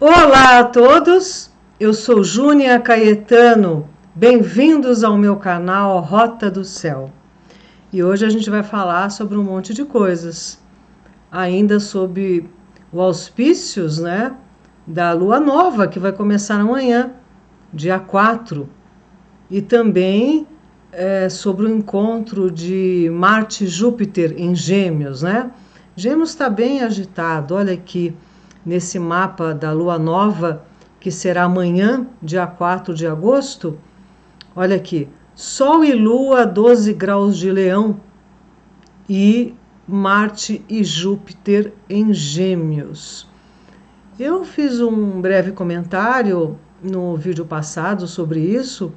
Olá a todos, eu sou Júnia Caetano, bem-vindos ao meu canal Rota do Céu. E hoje a gente vai falar sobre um monte de coisas, ainda sob o auspícios, da lua nova que vai começar amanhã, dia 4, e também sobre o encontro de Marte e Júpiter em Gêmeos, Gêmeos está bem agitado, olha aqui, nesse mapa da lua nova, que será amanhã, dia 4 de agosto, olha aqui, Sol e Lua 12 graus de Leão e Marte e Júpiter em Gêmeos. Eu fiz um breve comentário no vídeo passado sobre isso,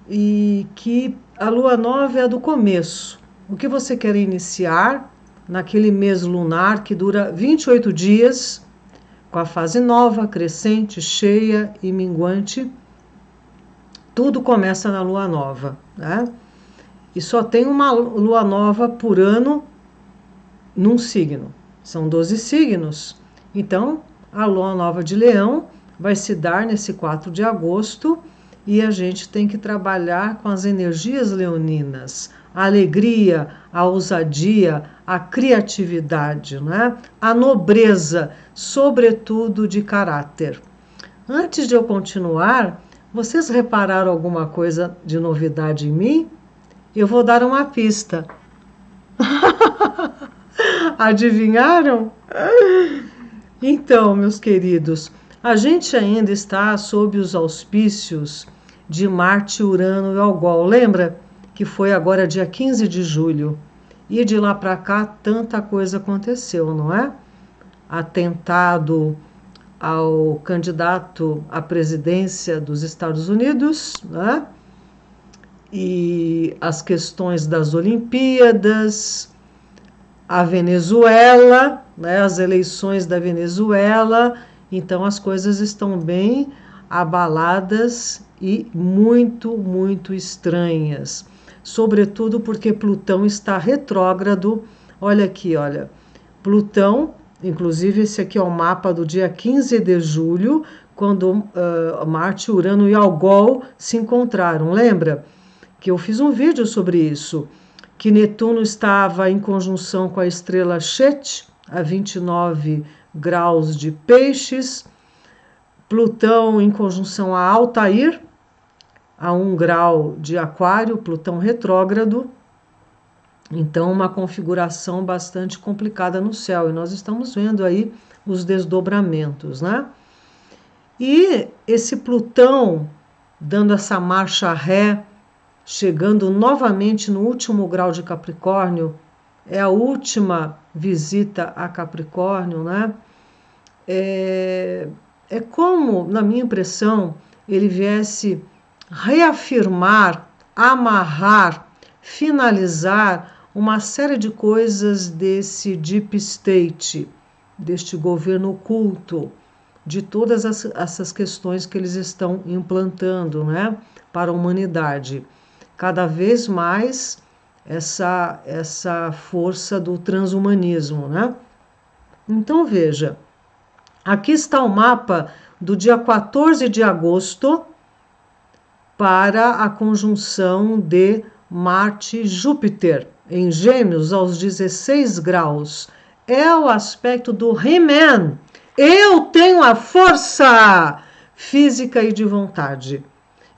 e que a lua nova é a do começo. O que você quer iniciar naquele mês lunar que dura 28 dias, com a fase nova, crescente, cheia e minguante, tudo começa na lua nova, E só tem uma lua nova por ano num signo. São 12 signos. Então, a lua nova de Leão vai se dar nesse 4 de agosto e a gente tem que trabalhar com as energias leoninas, a alegria, a ousadia, a criatividade, a nobreza, sobretudo de caráter. Antes de eu continuar, vocês repararam alguma coisa de novidade em mim? Eu vou dar uma pista. Adivinharam? Então, meus queridos, a gente ainda está sob os auspícios de Marte, Urano e Algol. Lembra que foi agora dia 15 de julho? E de lá para cá tanta coisa aconteceu, não é? Atentado ao candidato à presidência dos Estados Unidos, E as questões das Olimpíadas, a Venezuela, as eleições da Venezuela. Então as coisas estão bem abaladas e muito, muito estranhas. Sobretudo porque Plutão está retrógrado. Olha aqui, olha. Plutão, inclusive esse aqui é o mapa do dia 15 de julho, quando Marte, Urano e Algol se encontraram. Lembra que eu fiz um vídeo sobre isso? Que Netuno estava em conjunção com a estrela Chet, a 29 graus de Peixes, Plutão em conjunção a Altair, a 1 grau de Aquário, Plutão retrógrado. Então, uma configuração bastante complicada no céu, e nós estamos vendo aí os desdobramentos, E esse Plutão, dando essa marcha ré, chegando novamente no último grau de Capricórnio, é a última visita a Capricórnio, É como, na minha impressão, ele viesse reafirmar, amarrar, finalizar uma série de coisas desse deep state, deste governo oculto, de todas essas questões que eles estão implantando, para a humanidade. Cada vez mais essa força do transhumanismo, Então veja, aqui está o mapa do dia 14 de agosto para a conjunção de Marte e Júpiter em Gêmeos aos 16 graus. É o aspecto do He-Man. Eu tenho a força física e de vontade.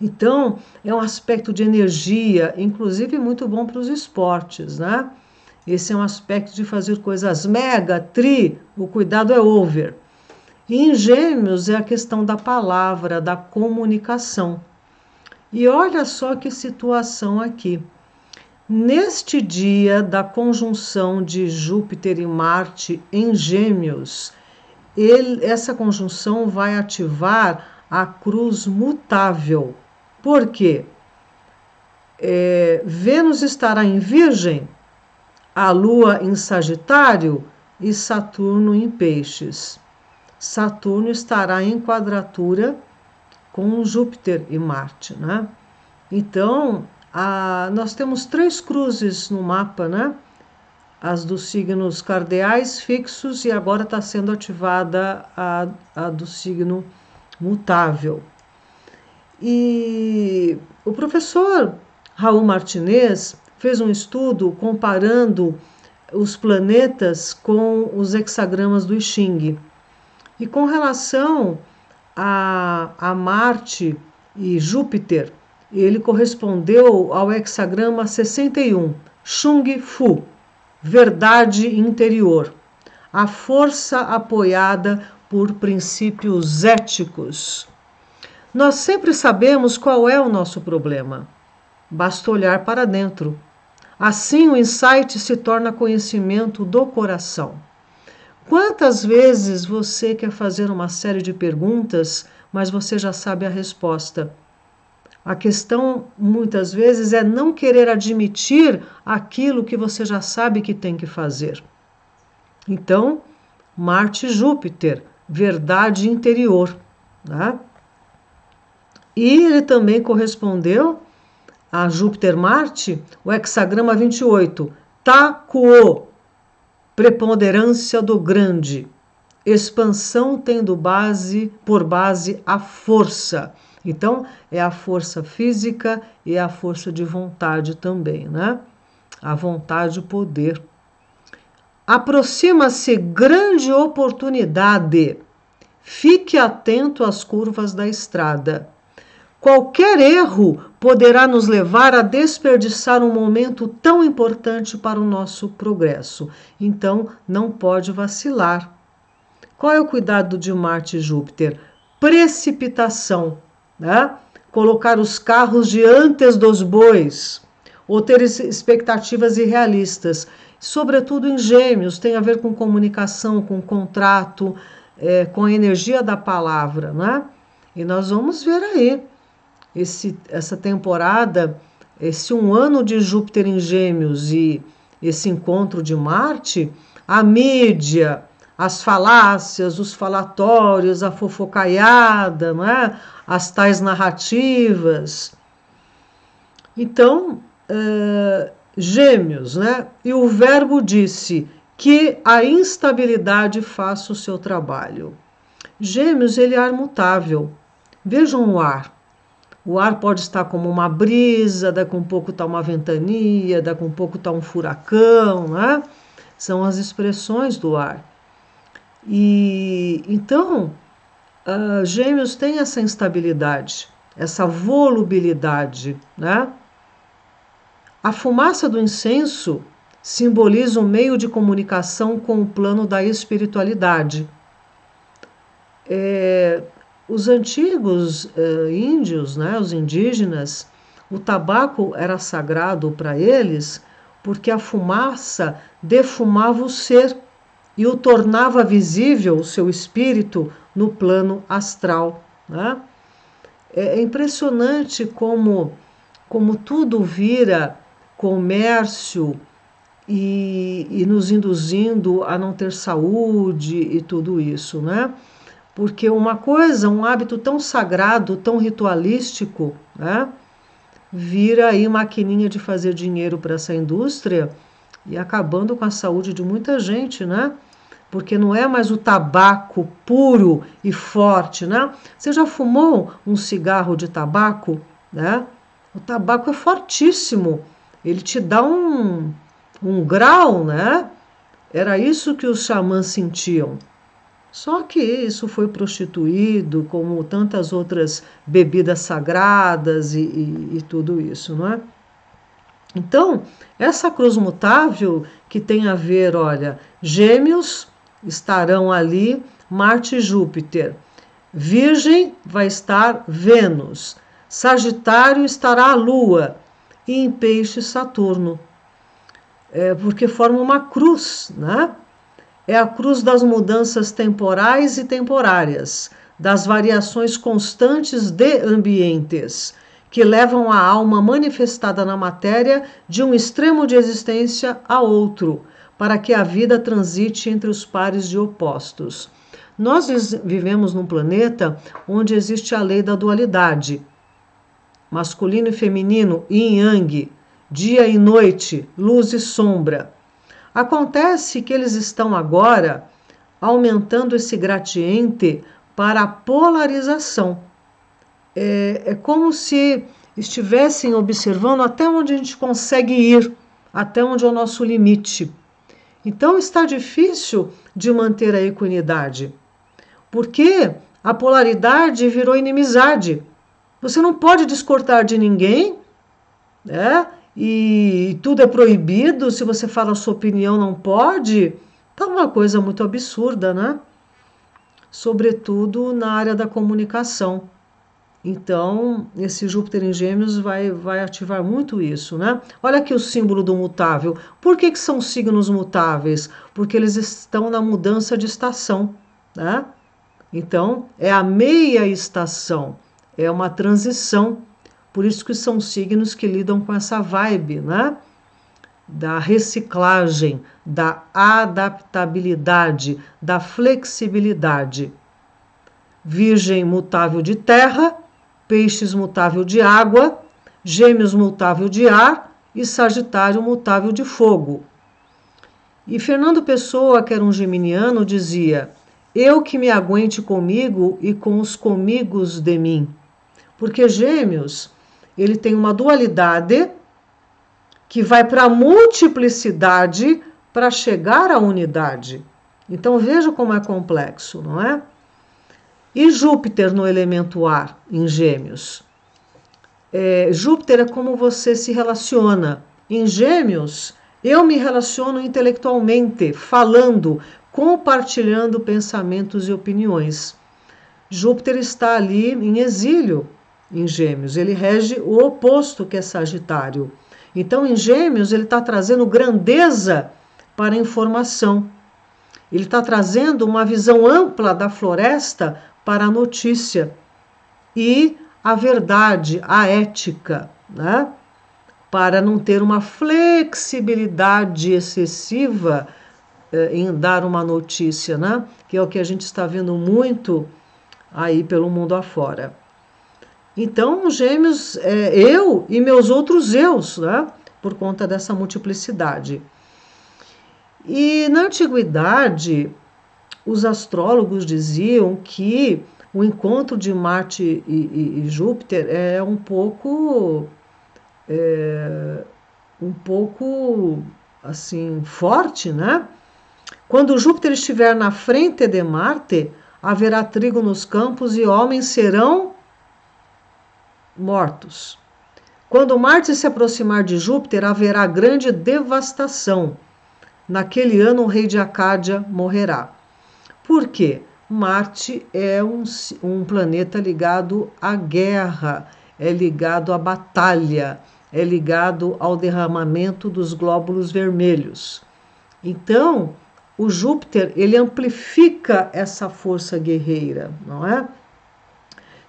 Então, é um aspecto de energia, inclusive muito bom para os esportes, Esse é um aspecto de fazer coisas mega, tri, o cuidado é over. E em Gêmeos é a questão da palavra, da comunicação. E olha só que situação aqui. Neste dia da conjunção de Júpiter e Marte em Gêmeos, essa conjunção vai ativar a cruz mutável. Por quê? Vênus estará em Virgem, a Lua em Sagitário e Saturno em Peixes. Saturno estará em quadratura com Júpiter e Marte, Então, nós temos 3 cruzes no mapa, as dos signos cardeais fixos, e agora está sendo ativada a do signo mutável. E o professor Raul Martinez fez um estudo comparando os planetas com os hexagramas do I Ching. E com relação a Marte e Júpiter, ele correspondeu ao hexagrama 61, Chung Fu, verdade interior, a força apoiada por princípios éticos. Nós sempre sabemos qual é o nosso problema. Basta olhar para dentro. Assim, o insight se torna conhecimento do coração. Quantas vezes você quer fazer uma série de perguntas, mas você já sabe a resposta? A questão, muitas vezes, é não querer admitir aquilo que você já sabe que tem que fazer. Então, Marte e Júpiter, verdade interior, né? E ele também correspondeu a Júpiter-Marte, o hexagrama 28, Takuo, preponderância do grande. Expansão tendo por base a força. Então, é a força física e a força de vontade também, né? A vontade e o poder. Aproxima-se grande oportunidade. Fique atento às curvas da estrada. Qualquer erro poderá nos levar a desperdiçar um momento tão importante para o nosso progresso. Então, não pode vacilar. Qual é o cuidado de Marte e Júpiter? Precipitação, né? Colocar os carros diante dos bois, ou ter expectativas irrealistas. Sobretudo em Gêmeos, tem a ver com comunicação, com contrato, com a energia da palavra, né? E nós vamos ver aí. Essa temporada, esse 1 ano de Júpiter em Gêmeos e esse encontro de Marte, a mídia, as falácias, os falatórios, a fofocaiada, né? As tais narrativas. Então, Gêmeos, né? E o verbo disse que a instabilidade faça o seu trabalho. Gêmeos, ele é ar mutável. Vejam o ar. O ar pode estar como uma brisa, daqui a um pouco está uma ventania, daqui a um pouco está um furacão, né? São as expressões do ar. E então, Gêmeos tem essa instabilidade, essa volubilidade, né? A fumaça do incenso simboliza um meio de comunicação com o plano da espiritualidade. Os antigos índios, né, os indígenas, o tabaco era sagrado para eles porque a fumaça defumava o ser e o tornava visível, o seu espírito, no plano astral, né? É impressionante como tudo vira comércio e nos induzindo a não ter saúde e tudo isso, né? Porque uma coisa, um hábito tão sagrado, tão ritualístico, né? Vira aí maquininha de fazer dinheiro para essa indústria e acabando com a saúde de muita gente, né? Porque não é mais o tabaco puro e forte, né? Você já fumou um cigarro de tabaco, né? O tabaco é fortíssimo, ele te dá um grau, né? Era isso que os xamãs sentiam. Só que isso foi prostituído, como tantas outras bebidas sagradas e tudo isso, não é? Então, essa cruz mutável que tem a ver, olha, Gêmeos estarão ali, Marte e Júpiter. Virgem vai estar Vênus. Sagitário estará a Lua. E em Peixe, Saturno. Porque forma uma cruz, né? É a cruz das mudanças temporais e temporárias, das variações constantes de ambientes, que levam a alma manifestada na matéria de um extremo de existência a outro, para que a vida transite entre os pares de opostos. Nós vivemos num planeta onde existe a lei da dualidade, masculino e feminino, yin e yang, dia e noite, luz e sombra. Acontece que eles estão agora aumentando esse gradiente para a polarização. É como se estivessem observando até onde a gente consegue ir, até onde é o nosso limite. Então está difícil de manter a equidade, porque a polaridade virou inimizade. Você não pode descortar de ninguém, né? E tudo é proibido, se você fala a sua opinião não pode. Tá uma coisa muito absurda, né? Sobretudo na área da comunicação. Então, esse Júpiter em Gêmeos vai ativar muito isso, né? Olha aqui o símbolo do mutável. Por que são signos mutáveis? Porque eles estão na mudança de estação, né? Então, é a meia estação, é uma transição. Por isso que são signos que lidam com essa vibe, né? Da reciclagem, da adaptabilidade, da flexibilidade. Virgem mutável de terra, Peixes mutável de água, Gêmeos mutável de ar e Sagitário mutável de fogo. E Fernando Pessoa, que era um geminiano, dizia: eu que me aguente comigo e com os comigos de mim. Porque Gêmeos, ele tem uma dualidade que vai para a multiplicidade para chegar à unidade. Então veja como é complexo, não é? E Júpiter no elemento ar, em Gêmeos? Júpiter é como você se relaciona. Em Gêmeos, eu me relaciono intelectualmente, falando, compartilhando pensamentos e opiniões. Júpiter está ali em exílio, em Gêmeos. Ele rege o oposto, que é Sagitário. Então, em Gêmeos, ele está trazendo grandeza para a informação. Ele está trazendo uma visão ampla da floresta para a notícia e a verdade, a ética, né? Para não ter uma flexibilidade excessiva em dar uma notícia, né? Que é o que a gente está vendo muito aí pelo mundo afora. Então, Gêmeos, eu e meus outros eus, né? Por conta dessa multiplicidade. E na antiguidade, os astrólogos diziam que o encontro de Marte e Júpiter é um pouco assim forte, né? Quando Júpiter estiver na frente de Marte, haverá trigo nos campos e homens serão mortos. Quando Marte se aproximar de Júpiter, haverá grande devastação. Naquele ano, o rei de Acádia morrerá. Por quê? Marte é um planeta ligado à guerra, é ligado à batalha, é ligado ao derramamento dos glóbulos vermelhos. Então, o Júpiter, ele amplifica essa força guerreira, não é?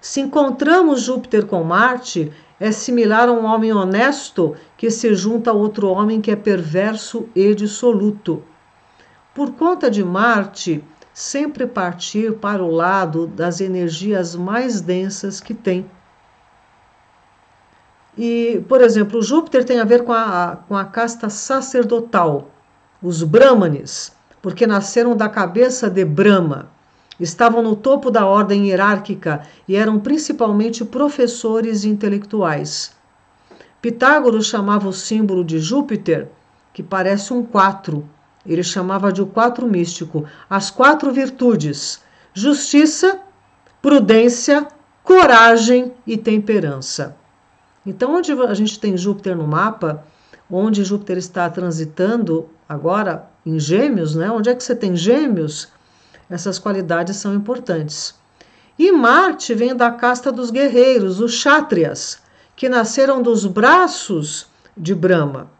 Se encontramos Júpiter com Marte, é similar a um homem honesto que se junta a outro homem que é perverso e dissoluto. Por conta de Marte, sempre partir para o lado das energias mais densas que tem. E, por exemplo, o Júpiter tem a ver com a casta sacerdotal, os Brahmanes, porque nasceram da cabeça de Brahma. Estavam no topo da ordem hierárquica e eram principalmente professores intelectuais. Pitágoras chamava o símbolo de Júpiter, que parece um 4. Ele chamava de o 4 místico, as 4 virtudes: justiça, prudência, coragem e temperança. Então, onde a gente tem Júpiter no mapa, onde Júpiter está transitando agora em Gêmeos, né? Onde é que você tem Gêmeos? Essas qualidades são importantes. E Marte vem da casta dos guerreiros, os Kshatriyas, que nasceram dos braços de Brahma.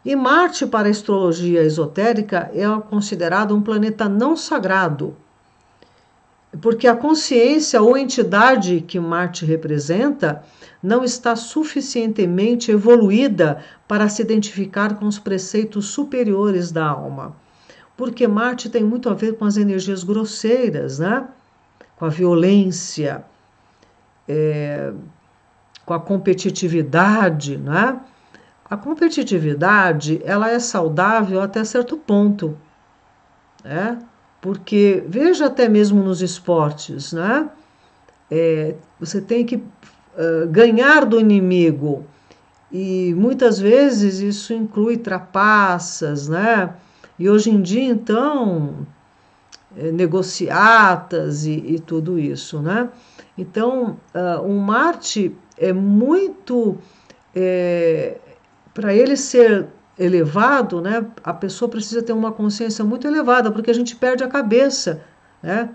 E Marte, para a astrologia esotérica, é considerado um planeta não sagrado, porque a consciência ou entidade que Marte representa não está suficientemente evoluída para se identificar com os preceitos superiores da alma. Porque Marte tem muito a ver com as energias grosseiras, né? Com a violência, com a competitividade, né? A competitividade, ela é saudável até certo ponto, né? Porque, veja até mesmo nos esportes, né? Você tem que ganhar do inimigo, e muitas vezes isso inclui trapaças, né? E hoje em dia, então, negociatas e tudo isso, né? Então, um Marte é muito... para ele ser elevado, né, a pessoa precisa ter uma consciência muito elevada, porque a gente perde a cabeça, né?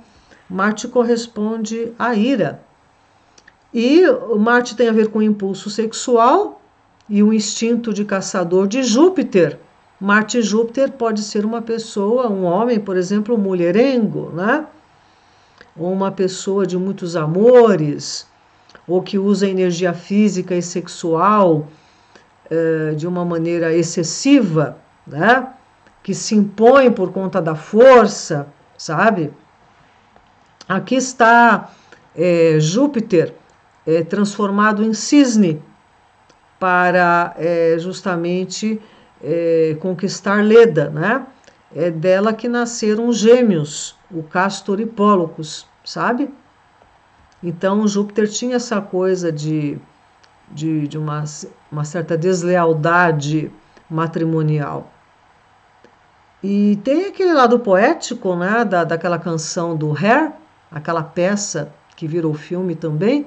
Marte corresponde à ira. E o Marte tem a ver com o impulso sexual e o instinto de caçador de Júpiter. Marte e Júpiter pode ser uma pessoa, um homem, por exemplo, mulherengo, né? Ou uma pessoa de muitos amores, ou que usa energia física e sexual de uma maneira excessiva, né? Que se impõe por conta da força, sabe? Aqui está Júpiter transformado em cisne para justamente conquistar Leda, né? É dela que nasceram os gêmeos, o Castor e Pólux, sabe? Então Júpiter tinha essa coisa de uma certa deslealdade matrimonial. E tem aquele lado poético, né, daquela canção do Hair, aquela peça que virou filme também.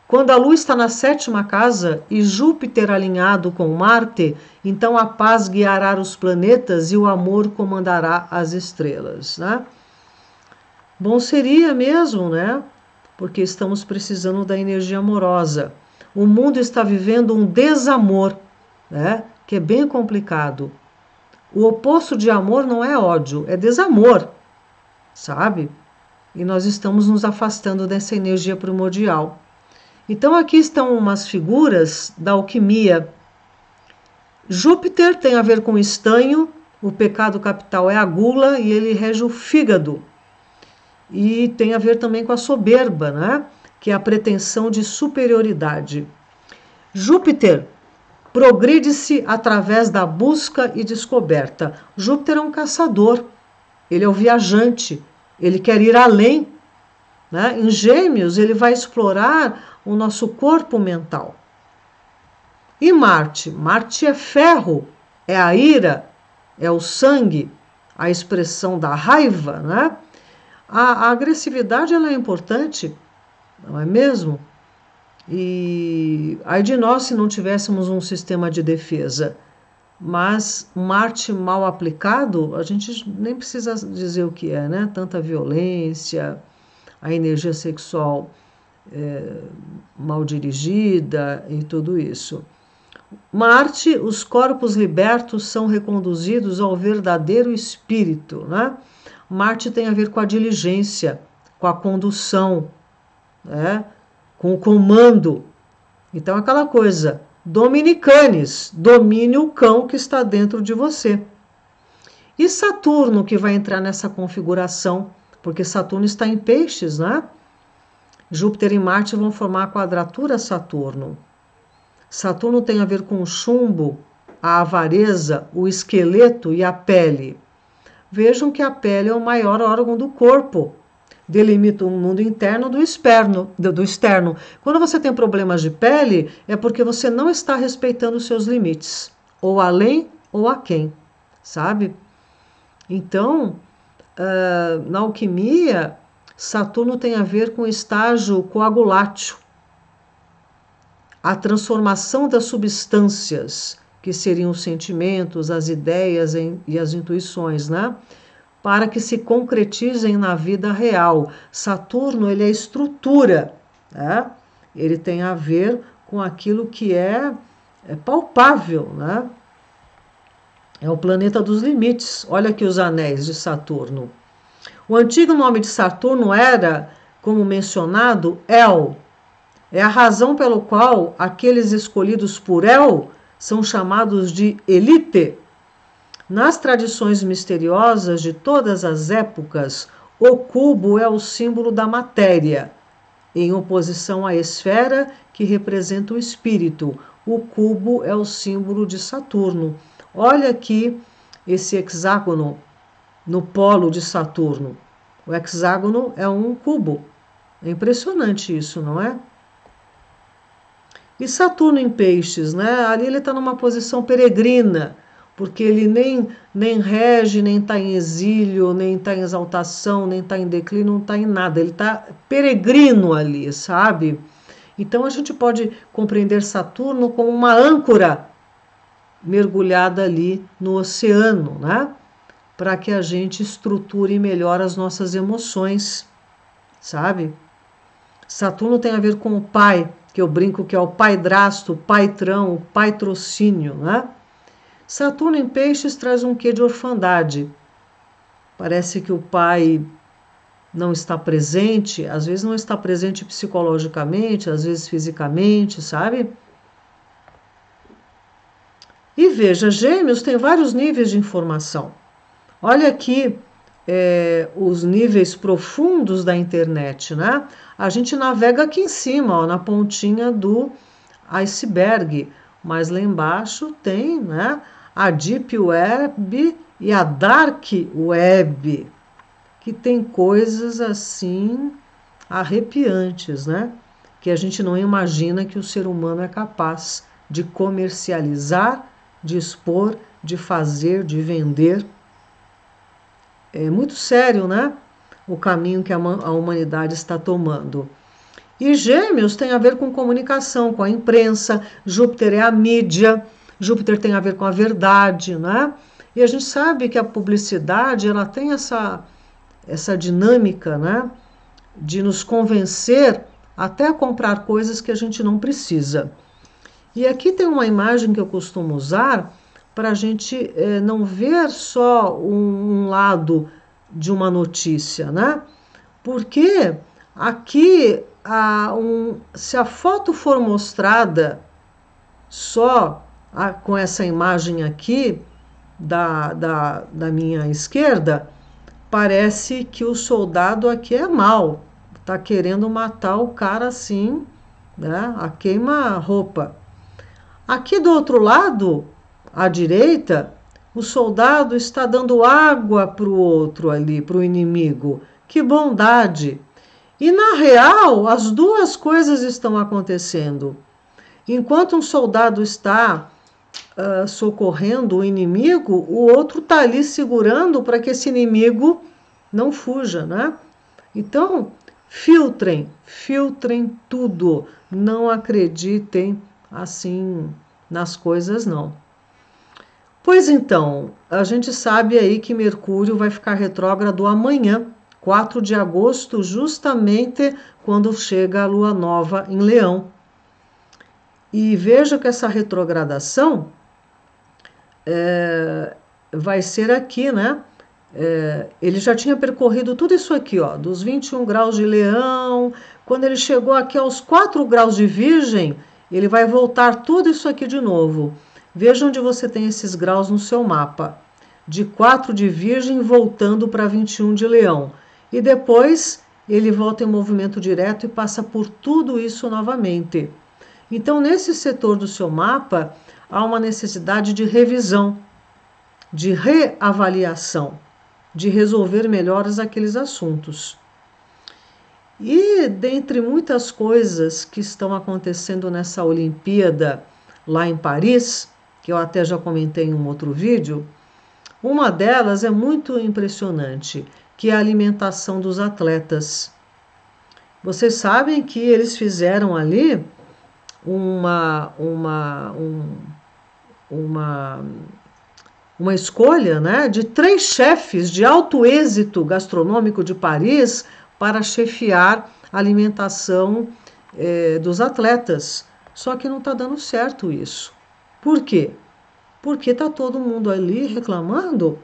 Quando a Lua está na 7ª casa e Júpiter alinhado com Marte, então a paz guiará os planetas e o amor comandará as estrelas, né? Bom seria mesmo, né? Porque estamos precisando da energia amorosa. O mundo está vivendo um desamor, né? Que é bem complicado. O oposto de amor não é ódio, é desamor, sabe? E nós estamos nos afastando dessa energia primordial. Então aqui estão umas figuras da alquimia. Júpiter tem a ver com estanho, o pecado capital é a gula e ele rege o fígado. E tem a ver também com a soberba, né? Que é a pretensão de superioridade. Júpiter progride-se através da busca e descoberta. Júpiter é um caçador, ele é o viajante, ele quer ir além, né? Em Gêmeos, ele vai explorar o nosso corpo mental. E Marte? Marte é ferro, é a ira, é o sangue, a expressão da raiva, né? A agressividade ela é importante, não é mesmo? E ai de nós se não tivéssemos um sistema de defesa. Mas Marte mal aplicado, a gente nem precisa dizer o que é, né? Tanta violência, a energia sexual mal dirigida e tudo isso. Marte, os corpos libertos são reconduzidos ao verdadeiro espírito, né? Marte tem a ver com a diligência, com a condução, né? Com o comando. Então, aquela coisa, dominicanes, domine o cão que está dentro de você. E Saturno, que vai entrar nessa configuração, porque Saturno está em peixes, né? Júpiter e Marte vão formar a quadratura Saturno. Saturno tem a ver com o chumbo, a avareza, o esqueleto e a pele. Vejam que a pele é o maior órgão do corpo. Delimita o mundo interno do externo. Quando você tem problemas de pele, é porque você não está respeitando os seus limites. Ou além ou aquém, sabe? Então, na alquimia, Saturno tem a ver com o estágio coagulátil. A transformação das substâncias, que seriam os sentimentos, as ideias e as intuições, né? Para que se concretizem na vida real. Saturno, ele é estrutura, né? Ele tem a ver com aquilo que é palpável, né? É o planeta dos limites. Olha aqui os anéis de Saturno. O antigo nome de Saturno era, como mencionado, El. É a razão pelo qual aqueles escolhidos por El são chamados de elite. Nas tradições misteriosas de todas as épocas, o cubo é o símbolo da matéria, em oposição à esfera, que representa o espírito. o cubo é o símbolo de Saturno. Olha aqui esse hexágono no polo de Saturno. O hexágono é um cubo. É impressionante isso, não é? E Saturno em peixes, né? Ali ele está numa posição peregrina, porque ele nem rege, nem está em exílio, nem está em exaltação, nem está em declínio, não está em nada. Ele está peregrino ali, sabe? Então a gente pode compreender Saturno como uma âncora mergulhada ali no oceano, né? Para que a gente estruture melhor as nossas emoções, sabe? Saturno tem a ver com o pai, que eu brinco que é o paidrasto, o paitrão, o patrocínio, né? Saturno em peixes traz um quê de orfandade. Parece que o pai não está presente, às vezes não está presente psicologicamente, às vezes fisicamente, sabe? E veja, Gêmeos tem vários níveis de informação. Olha aqui os níveis profundos da internet, né? A gente navega aqui em cima, ó, na pontinha do iceberg, mas lá embaixo tem, né, a Deep Web e a Dark Web, que tem coisas assim arrepiantes, né? Que a gente não imagina que o ser humano é capaz de comercializar, de expor, de fazer, de vender. É muito sério, né? O caminho que a humanidade está tomando. E Gêmeos tem a ver com comunicação, com a imprensa. Júpiter é a mídia. Júpiter tem a ver com a verdade, né? E a gente sabe que a publicidade ela tem essa dinâmica, né? De nos convencer até a comprar coisas que a gente não precisa. E aqui tem uma imagem que eu costumo usar para a gente não ver só um lado de uma notícia, né? Porque aqui, se a foto for mostrada só com essa imagem aqui da minha esquerda, parece que o soldado aqui é mau, está querendo matar o cara assim, né? A queima-roupa. Aqui do outro lado, à direita, o soldado está dando água para o outro ali, para o inimigo. Que bondade! E na real, as duas coisas estão acontecendo. Enquanto um soldado está socorrendo o inimigo, o outro está ali segurando para que esse inimigo não fuja, né? Então, filtrem tudo. Não acreditem assim nas coisas, não. Pois então, a gente sabe aí que Mercúrio vai ficar retrógrado amanhã, 4 de agosto, justamente quando chega a lua nova em Leão. E veja que essa retrogradação vai ser aqui, né? Ele já tinha percorrido tudo isso aqui, ó, dos 21 graus de Leão. Quando ele chegou aqui aos 4 graus de Virgem, ele vai voltar tudo isso aqui de novo. Veja onde você tem esses graus no seu mapa. De 4 de Virgem voltando para 21 de Leão. E depois ele volta em movimento direto e passa por tudo isso novamente. Então, nesse setor do seu mapa, há uma necessidade de revisão, de reavaliação, de resolver melhor aqueles assuntos. E, dentre muitas coisas que estão acontecendo nessa Olimpíada lá em Paris, que eu até já comentei em um outro vídeo, uma delas é muito impressionante, que é a alimentação dos atletas. Vocês sabem que eles fizeram ali uma escolha, né, de 3 chefes de alto êxito gastronômico de Paris para chefiar a alimentação dos atletas. Só que não está dando certo isso. Por quê? Porque está todo mundo ali reclamando.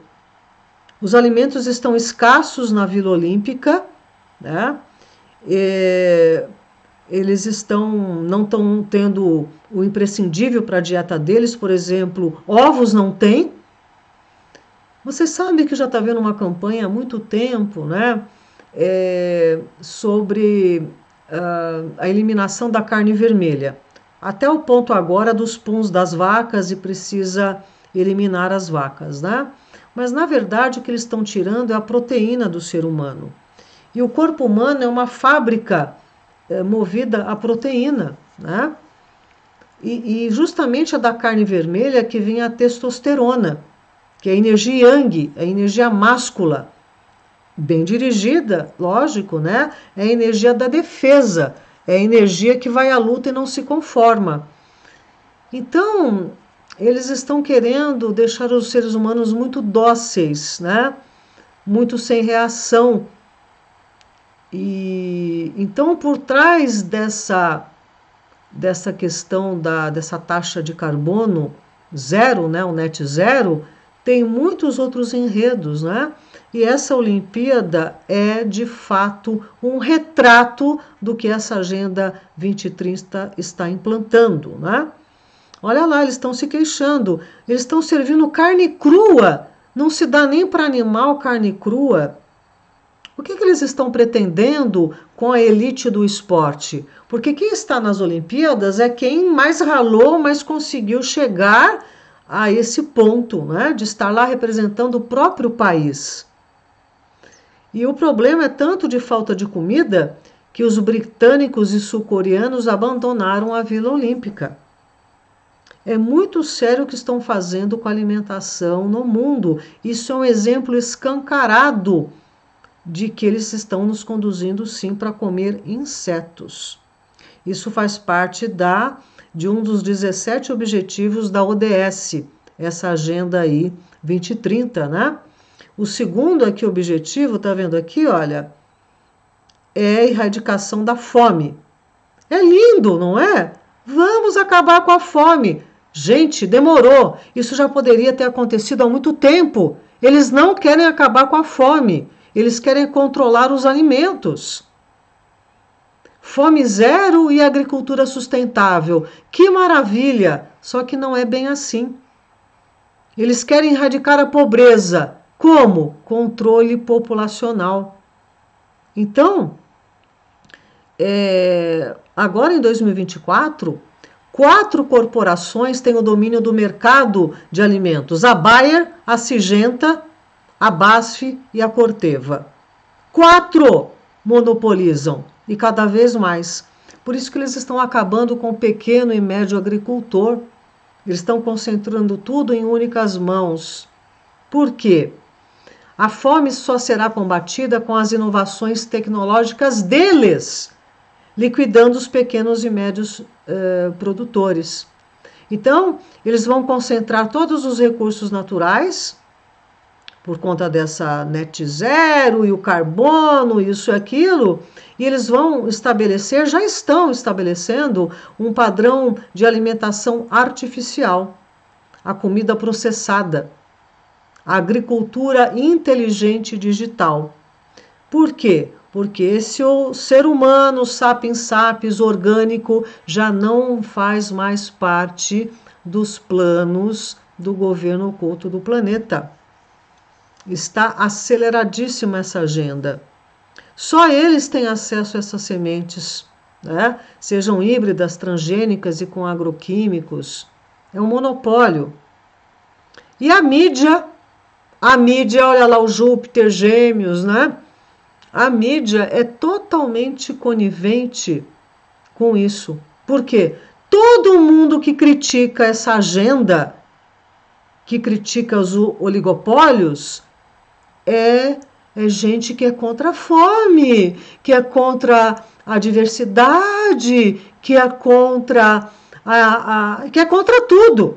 Os alimentos estão escassos na Vila Olímpica, né? Eles não estão tendo o imprescindível para a dieta deles, por exemplo, ovos não tem. Você sabe que já está vendo uma campanha há muito tempo, né? Sobre a eliminação da carne vermelha. até o ponto agora dos puns das vacas e precisa eliminar as vacas, né? Mas na verdade o que eles estão tirando é a proteína do ser humano. E o corpo humano é uma fábrica movida a proteína, né? E justamente a da carne vermelha que vem a testosterona, que é a energia yang, a energia máscula, bem dirigida, lógico, né? É a energia da defesa, é a energia que vai à luta e não se conforma. Então, eles estão querendo deixar os seres humanos muito dóceis, né? Muito sem reação. E então, por trás dessa questão dessa taxa de carbono zero, né, o net zero, tem muitos outros enredos, né? E essa Olimpíada é, de fato, um retrato do que essa Agenda 2030 está implantando, né? Olha lá, eles estão se queixando, eles estão servindo carne crua, não se dá nem para animal carne crua. O que eles estão pretendendo com a elite do esporte? Porque quem está nas Olimpíadas é quem mais ralou, mais conseguiu chegar a esse ponto, né, de estar lá representando o próprio país. E o problema é tanto de falta de comida que os britânicos e sul-coreanos abandonaram a Vila Olímpica. É muito sério o que estão fazendo com a alimentação no mundo. Isso é um exemplo escancarado de que eles estão nos conduzindo sim para comer insetos. Isso faz parte de um dos 17 objetivos da ODS, essa agenda aí 2030, né? O segundo aqui objetivo, tá vendo aqui, olha, é a erradicação da fome. É lindo, não é? Vamos acabar com a fome. Gente, demorou. Isso já poderia ter acontecido há muito tempo. Eles não querem acabar com a fome. Eles querem controlar os alimentos. Fome zero e agricultura sustentável. Que maravilha! Só que não é bem assim. Eles querem erradicar a pobreza. Como? Controle populacional. Então, agora em 2024, 4 corporações têm o domínio do mercado de alimentos. A Bayer, a Syngenta, a BASF e a Corteva. 4 monopolizam e cada vez mais. Por isso que eles estão acabando com o pequeno e médio agricultor. Eles estão concentrando tudo em únicas mãos. Por quê? A fome só será combatida com as inovações tecnológicas deles, liquidando os pequenos e médios produtores. Então, eles vão concentrar todos os recursos naturais, por conta dessa net zero e o carbono, isso e aquilo, e eles vão estabelecer, já estão estabelecendo, um padrão de alimentação artificial, a comida processada, a agricultura inteligente digital. Por quê? Porque esse ser humano, sapiens sapiens, orgânico, já não faz mais parte dos planos do governo oculto do planeta. Está aceleradíssima essa agenda. Só eles têm acesso a essas sementes, né? Sejam híbridas, transgênicas e com agroquímicos. É um monopólio. E a mídia, olha lá o Júpiter, Gêmeos, né? A mídia é totalmente conivente com isso. Por quê? Todo mundo que critica essa agenda, que critica os oligopólios, é gente que é contra a fome, que é contra a diversidade, que é contra que é contra tudo.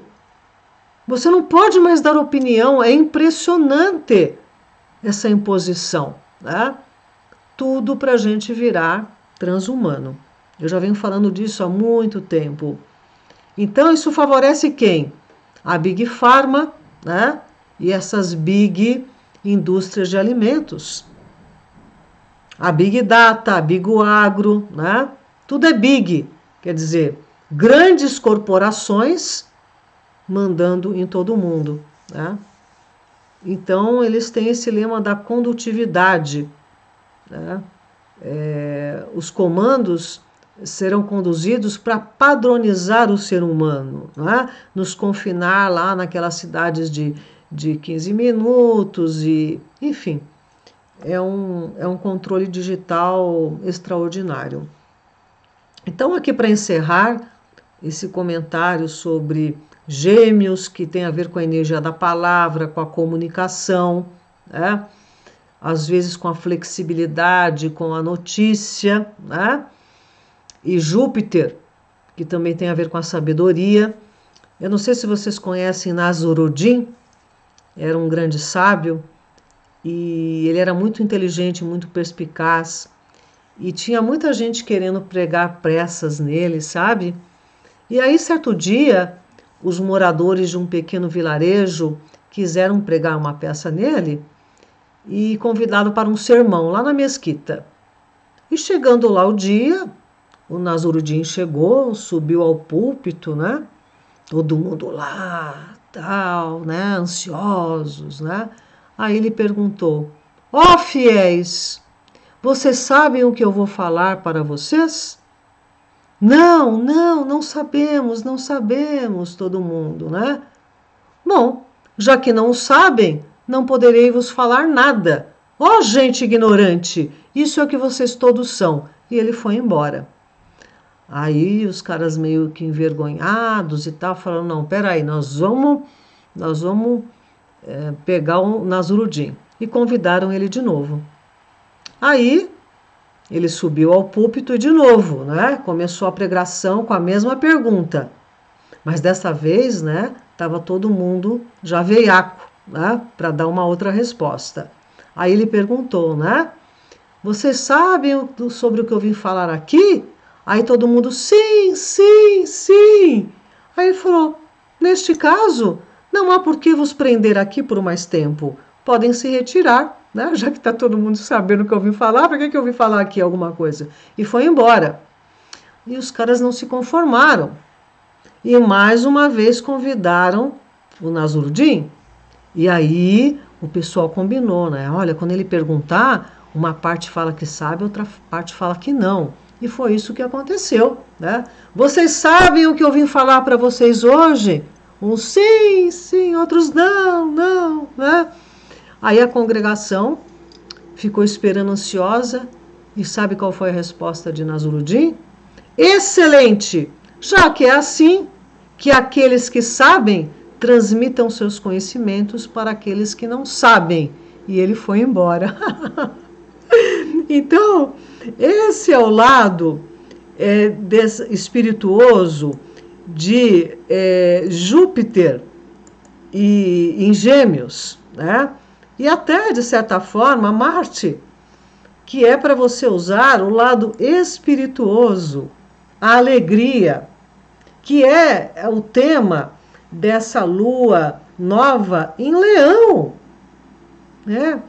Você não pode mais dar opinião, é impressionante essa imposição, né? Tudo para a gente virar transhumano. Eu já venho falando disso há muito tempo. Então, isso favorece quem? A Big Pharma, né? E essas big indústrias de alimentos. A Big Data, a Big Agro, né? Tudo é big, quer dizer, grandes corporações mandando em todo mundo, né? Então, eles têm esse lema da condutividade, né? Os comandos serão conduzidos para padronizar o ser humano, né? Nos confinar lá naquelas cidades de 15 minutos, e, enfim, é um controle digital extraordinário. Então, aqui para encerrar esse comentário sobre Gêmeos, que tem a ver com a energia da palavra, com a comunicação, né? Às vezes com a flexibilidade, com a notícia, né? E Júpiter, que também tem a ver com a sabedoria. Eu não sei se vocês conhecem Nasruddin, era um grande sábio, e ele era muito inteligente, muito perspicaz, e tinha muita gente querendo pregar peças nele, sabe? E aí, certo dia, os moradores de um pequeno vilarejo quiseram pregar uma peça nele e convidado para um sermão lá na mesquita. E chegando lá o dia, o Nasruddin chegou, subiu ao púlpito, né? Todo mundo lá, tal, né? Ansiosos, né? Aí ele perguntou: ó fiéis, vocês sabem o que eu vou falar para vocês? Não sabemos, todo mundo, né? Bom, já que não sabem, não poderei vos falar nada. Ó gente ignorante, isso é o que vocês todos são. E ele foi embora. Aí os caras meio que envergonhados e tal, falaram, não, peraí, nós vamos pegar o Nasruddin. E convidaram ele de novo. Aí ele subiu ao púlpito e de novo, né? Começou a pregação com a mesma pergunta. Mas dessa vez, né? Estava todo mundo já veiaco, né? Para dar uma outra resposta. Aí ele perguntou, né? Vocês sabem sobre o que eu vim falar aqui? Aí todo mundo, sim. Aí ele falou, neste caso, não há por que vos prender aqui por mais tempo. Podem se retirar, né? Já que está todo mundo sabendo o que eu vim falar, para que eu vim falar aqui alguma coisa? E foi embora. E os caras não se conformaram. E mais uma vez convidaram o Nasruddin. E aí o pessoal combinou, né? Olha, quando ele perguntar, uma parte fala que sabe, outra parte fala que não. E foi isso que aconteceu, né? Vocês sabem o que eu vim falar para vocês hoje? Uns sim, outros não, né? Aí a congregação ficou esperando ansiosa e sabe qual foi a resposta de Nasruddin? Excelente! Já que é assim, que aqueles que sabem transmitam seus conhecimentos para aqueles que não sabem. E ele foi embora. Então, esse é o lado espirituoso de Júpiter em Gêmeos, né? E até, de certa forma, Marte, que é para você usar o lado espirituoso, a alegria, que é o tema dessa lua nova em Leão, né?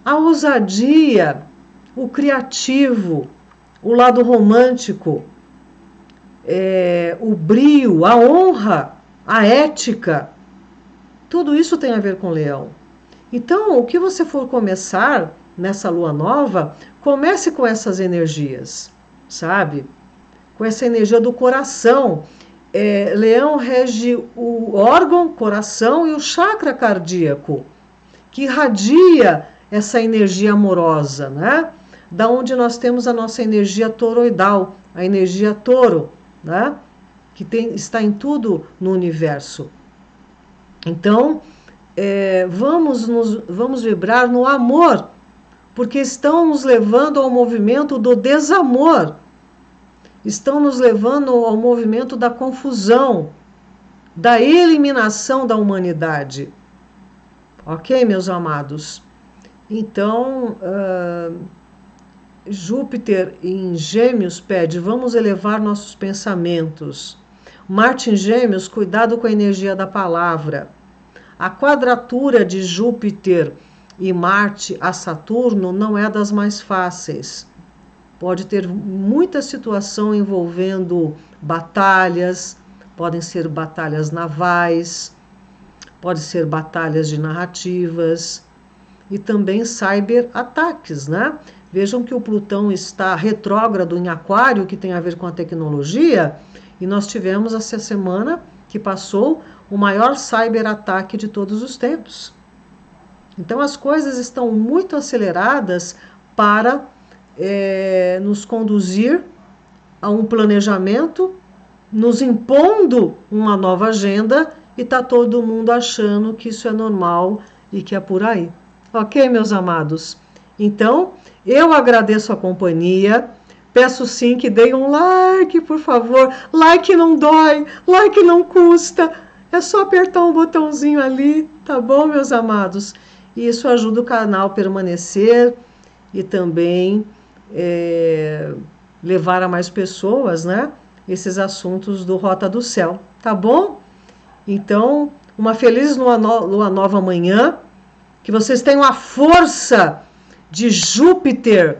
A ousadia, o criativo, o lado romântico, o brio, a honra, a ética, tudo isso tem a ver com Leão. Então, o que você for começar nessa lua nova, comece com essas energias, sabe? Com essa energia do coração. Leão rege o órgão, coração e o chakra cardíaco, que irradia essa energia amorosa, né? Da onde nós temos a nossa energia toroidal, a energia touro, né? Que está em tudo no universo. Então, vamos vibrar no amor, porque estão nos levando ao movimento do desamor, estão nos levando ao movimento da confusão, da eliminação da humanidade. Ok, meus amados? Então, Júpiter em Gêmeos pede, vamos elevar nossos pensamentos. Marte em Gêmeos, cuidado com a energia da palavra. A quadratura de Júpiter e Marte a Saturno não é das mais fáceis. Pode ter muita situação envolvendo batalhas, podem ser batalhas navais, pode ser batalhas de narrativas e também cyberataques, né? Vejam que o Plutão está retrógrado em Aquário, que tem a ver com a tecnologia, e nós tivemos essa semana que passou o maior cyberataque de todos os tempos. Então as coisas estão muito aceleradas para nos conduzir a um planejamento, nos impondo uma nova agenda, e está todo mundo achando que isso é normal e que é por aí. Ok, meus amados? Então, eu agradeço a companhia, peço sim que deem um like, por favor. Like não dói, like não custa, é só apertar um botãozinho ali, tá bom, meus amados? E isso ajuda o canal a permanecer e também levar a mais pessoas, né, esses assuntos do Rota do Céu, tá bom? Então, uma feliz lua nova amanhã, que vocês tenham a força de Júpiter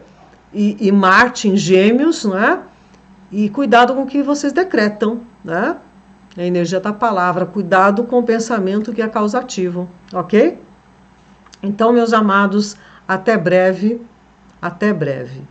e Marte em Gêmeos, né? E cuidado com o que vocês decretam, né? A energia da palavra, cuidado com o pensamento que é causativo, ok? Então, meus amados, até breve, até breve.